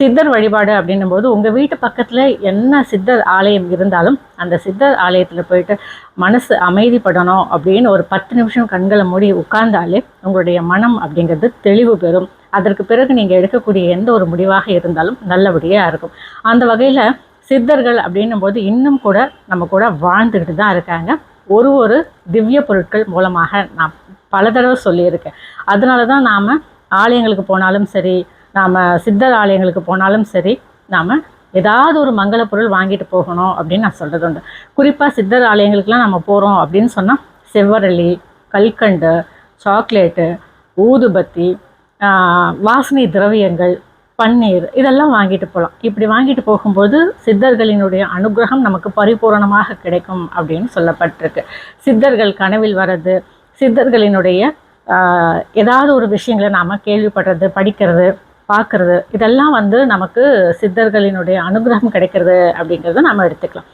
சித்தர் வழிபாடு அப்படின்னும்போது உங்கள் வீட்டு பக்கத்தில் என்ன சித்தர் ஆலயம் இருந்தாலும் அந்த சித்தர் ஆலயத்தில் போயிட்டு மனசு அமைதிப்படணும் அப்படின்னு ஒரு 10 நிமிஷம் கண்களை மூடி உட்கார்ந்தாலே உங்களுடைய மனம் அப்படிங்கிறது தெளிவு பெறும். அதற்கு பிறகு நீங்கள் எடுக்கக்கூடிய எந்த ஒரு முடிவாக இருந்தாலும் நல்லபடியாக இருக்கும். அந்த வகையில் சித்தர்கள் அப்படின்னும் போது இன்னும் கூட நம்ம கூட வாழ்ந்துக்கிட்டு தான் இருக்காங்க. ஒரு திவ்ய பொருட்கள் மூலமாக நான் பல தடவை சொல்லியிருக்கேன். அதனால தான் நாம் ஆலயங்களுக்கு போனாலும் சரி, நாம் சித்தர் ஆலயங்களுக்கு போனாலும் சரி, நாம் ஏதாவது ஒரு மங்கள பொருள் வாங்கிட்டு போகணும் அப்படின்னு நான் சொல்கிறது உண்டு. குறிப்பாக சித்தர் ஆலயங்களுக்கெலாம் நம்ம போகிறோம் அப்படின்னு சொன்னால் செவ்வரளி, கல்கண்டு, சாக்லேட்டு, ஊதுபத்தி, வாசனை திரவியங்கள், பன்னீர் இதெல்லாம் வாங்கிட்டு போகலாம். இப்படி வாங்கிட்டு போகும்போது சித்தர்களினுடைய அனுகிரகம் நமக்கு பரிபூரணமாக கிடைக்கும் அப்படின்னு சொல்லப்பட்டிருக்கு. சித்தர்கள் கனவில் வர்றது, சித்தர்களினுடைய ஏதாவது ஒரு விஷயங்களை நாம் கேள்விப்படுறது, படிக்கிறது, பார்க்குறது இதெல்லாம் நமக்கு சித்தர்களினுடைய அனுகிரகம் கிடைக்கிறது அப்படிங்கிறத நம்ம எடுத்துக்கலாம்.